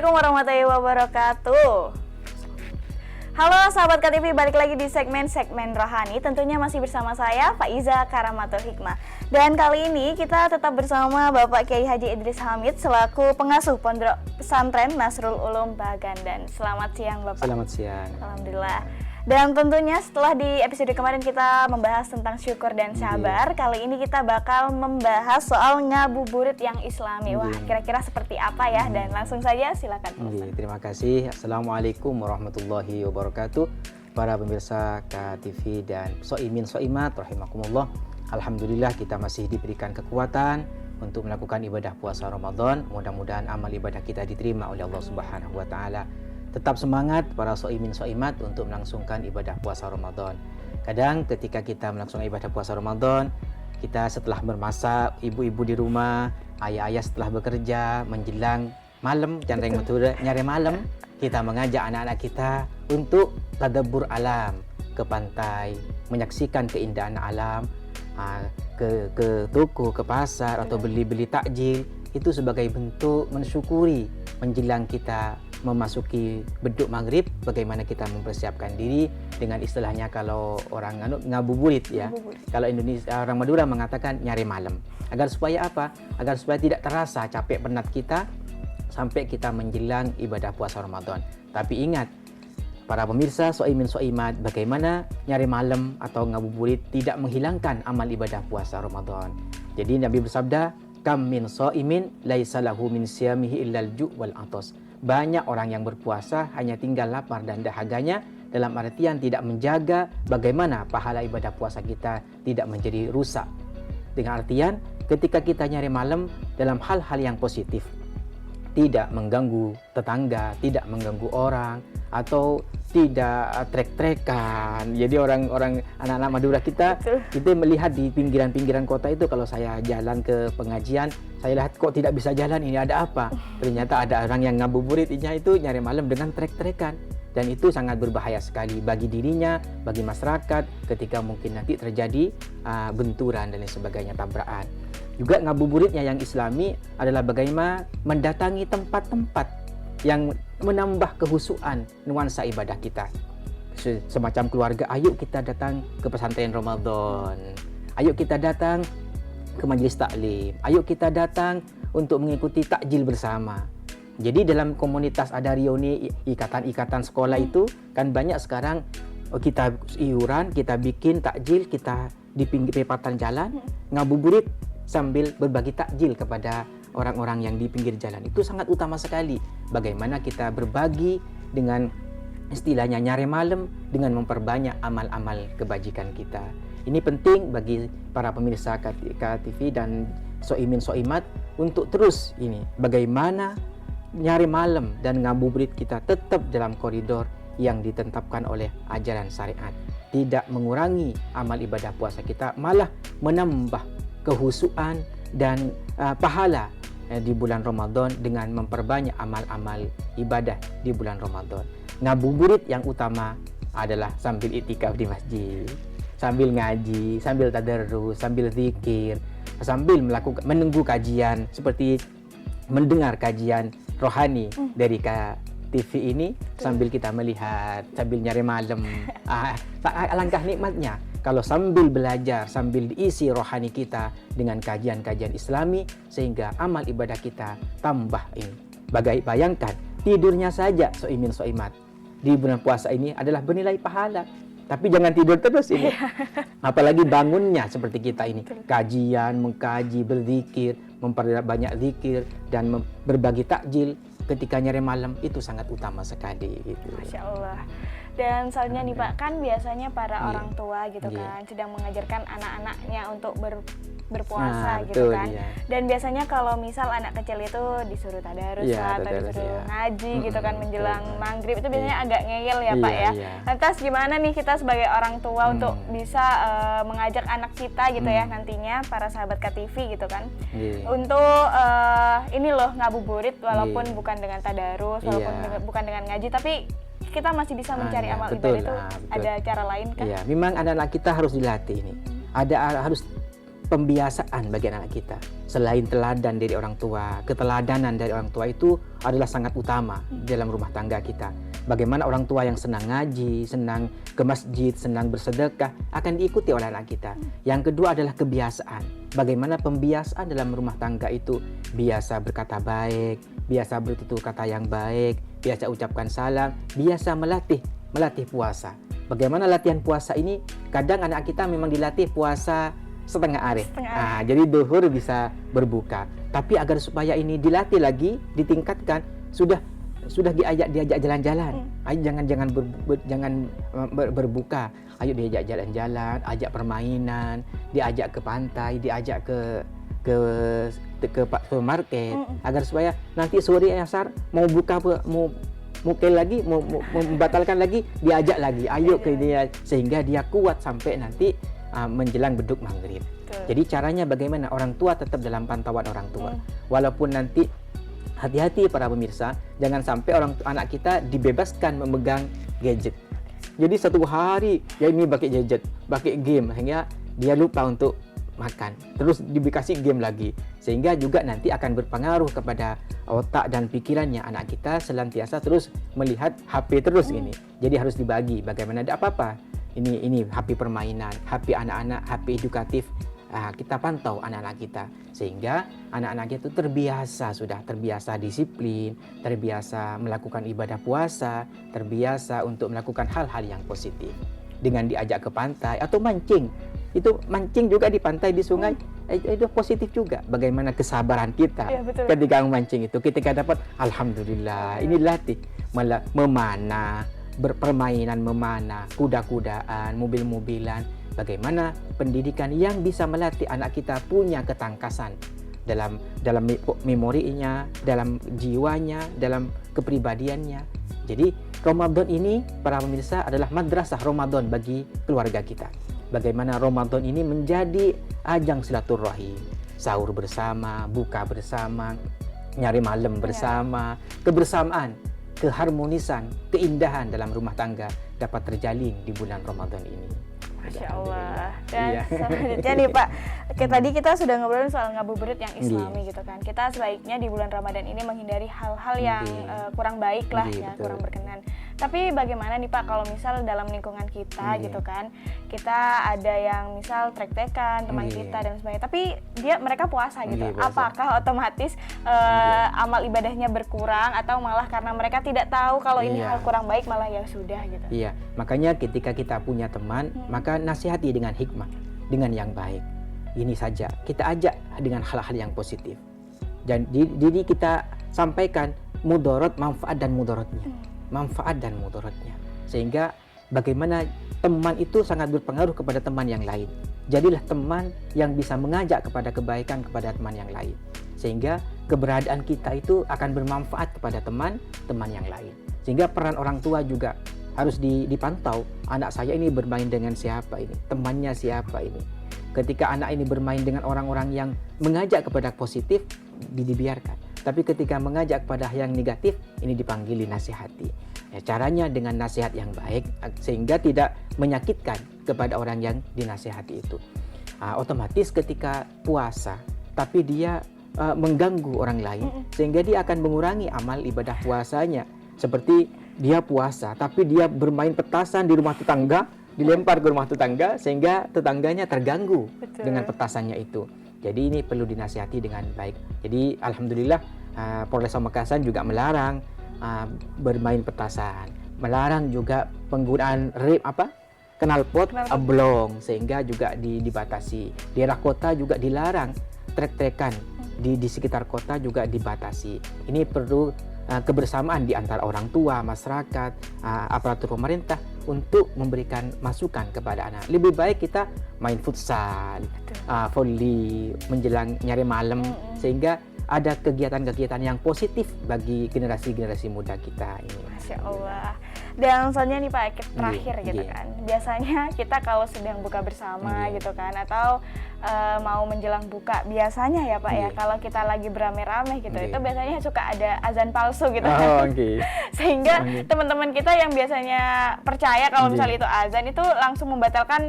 Assalamualaikum warahmatullahi wabarakatuh. Halo sahabat KTV, balik lagi di segmen rohani. Tentunya masih bersama saya Faiza Karamatul Hikmah. Dan kali ini kita tetap bersama Bapak Kiai Haji Idris Hamid selaku pengasuh Pondok Pesantren Nasrul Ulum Bagandan. Selamat siang Bapak. Selamat siang. Alhamdulillah. Dan tentunya setelah di episode kemarin kita membahas tentang syukur dan sabar, kali ini kita bakal membahas soal ngabuburit yang islami. Wah, kira-kira seperti apa ya? Dan langsung saja silakan. Terima kasih. Assalamualaikum warahmatullahi wabarakatuh. Para pemirsa KTV dan soimin soimat rahimakumullah. Alhamdulillah kita masih diberikan kekuatan untuk melakukan ibadah puasa Ramadan. Mudah-mudahan amal ibadah kita diterima oleh Allah Subhanahu wa taala. Tetap semangat para soimin soimat untuk melangsungkan ibadah puasa Ramadan. Kadang ketika kita melangsungkan ibadah puasa Ramadan, kita setelah bermasak, ibu-ibu di rumah, ayah-ayah setelah bekerja, menjelang malam, nyari malam, kita mengajak anak-anak kita untuk tadabbur alam, ke pantai, menyaksikan keindahan alam, ke toko, ke pasar, atau beli-beli takjil. Itu sebagai bentuk mensyukuri menjelang kita memasuki beduk maghrib, bagaimana kita mempersiapkan diri dengan istilahnya kalau orang ngabuburit ya. Kalau Indonesia, orang Madura mengatakan nyari malam. Agar supaya apa? Agar supaya tidak terasa capek penat kita sampai kita menjelang ibadah puasa Ramadan. Tapi ingat, para pemirsa soimin soimat, bagaimana nyari malam atau ngabuburit tidak menghilangkan amal ibadah puasa Ramadan. Jadi Nabi bersabda, kam min soimin laisa lahu min siyamihi illal ju' wal atas. Banyak orang yang berpuasa hanya tinggal lapar dan dahaganya, dalam artian tidak menjaga bagaimana pahala ibadah puasa kita tidak menjadi rusak. Dengan artian ketika kita nyari malam dalam hal-hal yang positif, tidak mengganggu tetangga, tidak mengganggu orang, atau tidak trek-trekan. Jadi orang-orang anak-anak Madura kita melihat di pinggiran-pinggiran kota itu, kalau saya jalan ke pengajian, saya lihat kok tidak bisa jalan, ini ada apa? Ternyata ada orang yang ngabuburitnya itu nyari malam dengan trek-trekan. Dan itu sangat berbahaya sekali bagi dirinya, bagi masyarakat, ketika mungkin nanti terjadi benturan dan lain sebagainya, tabrakan. Juga ngabuburitnya yang islami adalah bagaimana mendatangi tempat-tempat yang menambah kehusuan nuansa ibadah kita. Semacam keluarga, ayo kita datang ke pesantren Ramadan, ayo kita datang ke majelis taklim, ayo kita datang untuk mengikuti takjil bersama. Jadi dalam komunitas Adario ini, ikatan-ikatan sekolah itu kan banyak sekarang, kita iuran, kita bikin takjil, kita di pinggir perempatan jalan ngabuburit sambil berbagi takjil kepada orang-orang yang di pinggir jalan. Itu sangat utama sekali. Bagaimana kita berbagi dengan istilahnya nyari malam dengan memperbanyak amal-amal kebajikan kita. Ini penting bagi para pemirsa KTV dan soimin soimat untuk terus ini bagaimana nyari malam dan ngabuburit kita tetap dalam koridor yang ditetapkan oleh ajaran syariat. Tidak mengurangi amal ibadah puasa kita, malah menambah kehusuan dan pahala di bulan Ramadan dengan memperbanyak amal-amal ibadah di bulan Ramadan. Ngabuburit yang utama adalah sambil iktikaf di masjid, sambil ngaji, sambil tadarrus, sambil zikir, sambil menunggu kajian, seperti mendengar kajian rohani dari TV ini, sambil kita melihat, sambil nyari malam. Alangkah nikmatnya kalau sambil belajar, sambil diisi rohani kita dengan kajian-kajian islami, sehingga amal ibadah kita tambah ini. Bayangkan, tidurnya saja soimin soimat di bulan puasa ini adalah bernilai pahala. Tapi jangan tidur terus ini. Apalagi bangunnya seperti kita ini. Kajian, mengkaji, berzikir, memperbanyak zikir, dan berbagi takjil ketika nyari malam, itu sangat utama sekali gitu. Masya Allah. Dan selanjutnya nih Pak, kan biasanya para orang tua gitu kan sedang mengajarkan anak-anaknya untuk berpuasa gitu kan. Dan biasanya kalau misal anak kecil itu disuruh tadarus atau disuruh ngaji gitu kan menjelang maghrib, itu biasanya agak ngeyel ya Pak ya. Lantas gimana nih kita sebagai orang tua untuk bisa mengajak anak kita gitu ya nantinya, para sahabat KTV gitu kan, untuk ini loh ngabuburit walaupun bukan dengan tadarus, walaupun bukan dengan ngaji, tapi kita masih bisa mencari amal ibadah itu. Ada cara lain kan? Iya, memang anak-anak kita harus dilatih ini. Harus pembiasaan bagi anak kita. Selain teladan dari orang tua, keteladanan dari orang tua itu adalah sangat utama dalam rumah tangga kita. Bagaimana orang tua yang senang ngaji, senang ke masjid, senang bersedekah akan diikuti oleh anak kita. Yang kedua adalah kebiasaan. Bagaimana pembiasaan dalam rumah tangga itu biasa berkata baik, biasa bertutur kata yang baik, biasa ucapkan salam, biasa melatih puasa. Bagaimana latihan puasa ini? Kadang anak kita memang dilatih puasa setengah hari. Nah, jadi duhur bisa berbuka. Tapi agar supaya ini dilatih lagi, ditingkatkan, sudah diajak jalan-jalan. Ayo jangan berbuka. Ayo diajak jalan-jalan, ajak permainan, diajak ke pantai, diajak ke supermarket, agar supaya nanti sore asar mau buka mau lagi, mau membatalkan lagi, diajak lagi, ayo ke dia, sehingga dia kuat sampai nanti menjelang beduk maghrib. Jadi caranya bagaimana orang tua tetap dalam pantauan orang tua. Walaupun nanti hati-hati para pemirsa, jangan sampai anak kita dibebaskan memegang gadget. Jadi satu hari ya ini pakai gadget, pakai game, sehingga dia lupa untuk makan. Terus dikasih game lagi, sehingga juga nanti akan berpengaruh kepada otak dan pikirannya anak kita senantiasa terus melihat HP terus ini. Jadi harus dibagi bagaimana ada apa-apa. Ini HP permainan, HP anak-anak, HP edukatif. Kita pantau anak-anak kita sehingga anak-anak kita itu terbiasa disiplin, terbiasa melakukan ibadah puasa, terbiasa untuk melakukan hal-hal yang positif. Dengan diajak ke pantai atau mancing. Itu mancing juga di pantai, di sungai, itu positif juga. Bagaimana kesabaran kita ketika memancing itu. Ketika dapat, alhamdulillah, ini latih memanah, berpermainan memanah, kuda-kudaan, mobil-mobilan. Bagaimana pendidikan yang bisa melatih anak kita punya ketangkasan dalam memorinya, dalam jiwanya, dalam kepribadiannya. Jadi Ramadan ini para pemirsa adalah madrasah Ramadan bagi keluarga kita. Bagaimana Ramadan ini menjadi ajang silaturahim, sahur bersama, buka bersama, nyari malam bersama, kebersamaan, keharmonisan, keindahan dalam rumah tangga dapat terjalin di bulan Ramadan ini. Masya Allah. Dan selanjutnya nih Pak, tadi kita sudah ngobrolin soal ngabuburit yang Islami gitu kan. Kita sebaiknya di bulan Ramadan ini menghindari hal-hal yang kurang baik lah ya, kurang berkenan. Tapi bagaimana nih Pak kalau misal dalam lingkungan kita gitu kan, kita ada yang misal trek-trekan teman kita dan sebagainya, tapi mereka puasa gitu. Apakah otomatis amal ibadahnya berkurang atau malah karena mereka tidak tahu kalau ini hal kurang baik malah ya sudah gitu. Iya, makanya ketika kita punya teman, maka nasihati dengan hikmah, dengan yang baik. Ini saja, kita ajak dengan hal-hal yang positif. Jadi kita sampaikan mudarat, manfaat dan mudaratnya. Manfaat dan mudaratnya. Sehingga bagaimana teman itu sangat berpengaruh kepada teman yang lain. Jadilah teman yang bisa mengajak kepada kebaikan kepada teman yang lain. Sehingga keberadaan kita itu akan bermanfaat kepada teman-teman yang lain. Sehingga peran orang tua juga harus dipantau. Anak saya ini bermain dengan siapa ini? Temannya siapa ini? Ketika anak ini bermain dengan orang-orang yang mengajak kepada positif, dibiarkan. Tapi ketika mengajak kepada yang negatif, ini dipanggil nasihati. Ya, caranya dengan nasihat yang baik, sehingga tidak menyakitkan kepada orang yang dinasihati itu. Otomatis ketika puasa, tapi dia mengganggu orang lain, sehingga dia akan mengurangi amal ibadah puasanya. Seperti dia puasa, tapi dia bermain petasan di rumah tetangga, dilempar ke rumah tetangga, sehingga tetangganya terganggu dengan petasannya itu. Jadi ini perlu dinasihati dengan baik. Jadi alhamdulillah Polres Pamekasan juga melarang bermain petasan, melarang juga penggunaan knalpot, oblong, sehingga juga dibatasi. Di daerah kota juga dilarang trek-trekan, di sekitar kota juga dibatasi. Ini perlu kebersamaan di antara orang tua, masyarakat, aparatur pemerintah untuk memberikan masukan kepada anak. Lebih baik kita main futsal, volley, menjelang nyari malam, sehingga ada kegiatan-kegiatan yang positif bagi generasi-generasi muda kita ini. Masya Allah. Dan soalnya nih Pak, terakhir Iya, gitu iya. kan. Biasanya kita kalau sedang buka bersama Iya. gitu kan, atau mau menjelang buka, biasanya ya Pak ya, Iya. kalau kita lagi beramai-ramai gitu, Iya. itu biasanya suka ada azan palsu gitu Oh, kan. oke. Sehingga Oke. teman-teman kita yang biasanya percaya kalau Iya. misalnya itu azan itu langsung membatalkan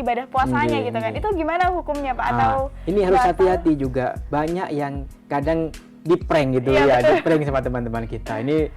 ibadah puasanya Iya, gitu kan. iya. Itu gimana hukumnya Pak? Atau Ini harus batal? hati-hati juga. Banyak yang kadang di-prank gitu Iya, ya, betul. di-prank sama teman-teman kita. Ini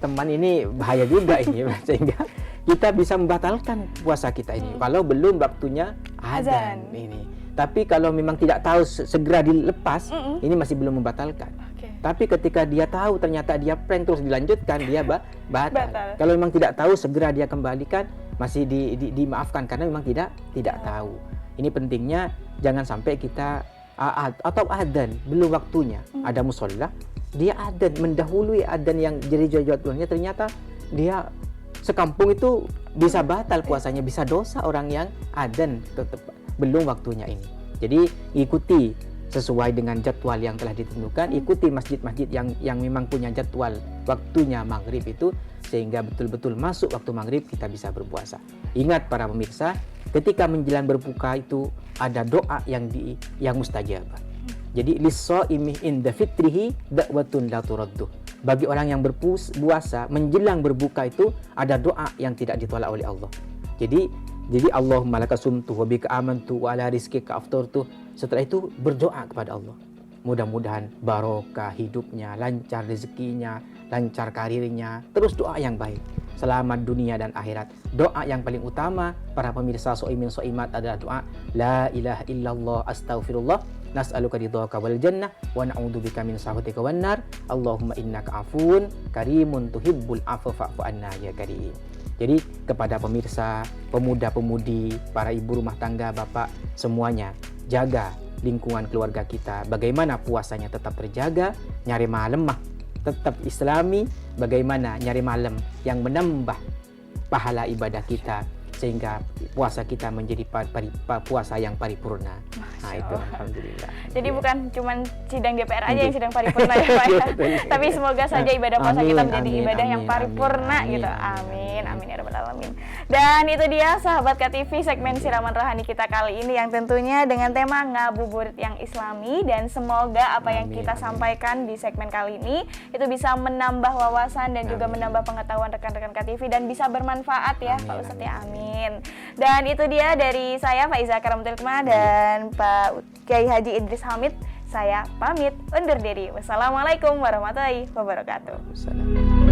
teman ini bahaya juga ini sehingga kita bisa membatalkan puasa kita ini kalau belum waktunya azan Azan. ini. Tapi kalau memang tidak tahu segera dilepas, ini masih belum membatalkan. Oke. Tapi ketika dia tahu ternyata dia prank terus dilanjutkan, dia batal. Batal. Kalau memang tidak tahu segera dia kembalikan, masih dimaafkan karena memang tidak tahu. Ini pentingnya jangan sampai kita atau adzan belum waktunya. Ada musola, dia adzan mendahului adzan yang jadi jadwalnya, ternyata dia sekampung itu bisa batal puasanya, bisa dosa orang yang adzan tetap belum waktunya ini. Jadi ikuti sesuai dengan jadwal yang telah ditentukan, ikuti masjid-masjid yang memang punya jadwal waktunya maghrib itu, sehingga betul-betul masuk waktu maghrib kita bisa berpuasa. Ingat para pemirsa, ketika menjelang berbuka itu ada doa yang mustajab. Jadi lis-shaimi inda fitrihi da'watun la turaddu. Bagi orang yang berpuasa menjelang berbuka itu ada doa yang tidak ditolak oleh Allah. Jadi Allahumma laka sumtu wa bika amantu wa ala rizqika aftartu. Setelah itu berdoa kepada Allah. Mudah-mudahan barokah hidupnya, lancar rezekinya, lancar karirnya. Terus doa yang baik. Selamat dunia dan akhirat. Doa yang paling utama para pemirsa soimin soimat adalah doa la ilaha illallah astaghfirullah nas'aluka ridhaka wal jannah wa na'udzubika min sakhatika wan nar. Allahumma innaka afun karimun tuhibbul afwa fa'fu anna ya karim. Jadi kepada pemirsa, pemuda-pemudi, para ibu rumah tangga, bapak, semuanya jaga lingkungan keluarga kita. Bagaimana puasanya tetap terjaga, nyari malam mah tetap islami. Bagaimana nyari malam yang menambah pahala ibadah kita sehingga puasa kita menjadi puasa yang paripurna. Nah itu alhamdulillah. Jadi Ya. bukan cuma sidang DPR aja yang sidang paripurna ya Pak ya. Tapi semoga saja ibadah puasa kita menjadi ibadah yang paripurna gitu. Amin. Amin ya rabbal alamin. Dan itu dia sahabat KTV segmen siraman rohani kita kali ini yang tentunya dengan tema ngabuburit yang islami, dan semoga apa yang kita sampaikan di segmen kali ini itu bisa menambah wawasan dan juga menambah pengetahuan rekan-rekan KTV dan bisa bermanfaat ya Pak Ustadz ya. Amin. Dan itu dia dari saya Faiza Karamatul Hikmah dan Pak Kiai Haji Idris Hamid. Saya pamit undur diri. Wassalamualaikum warahmatullahi wabarakatuh. Waalaikumsalam.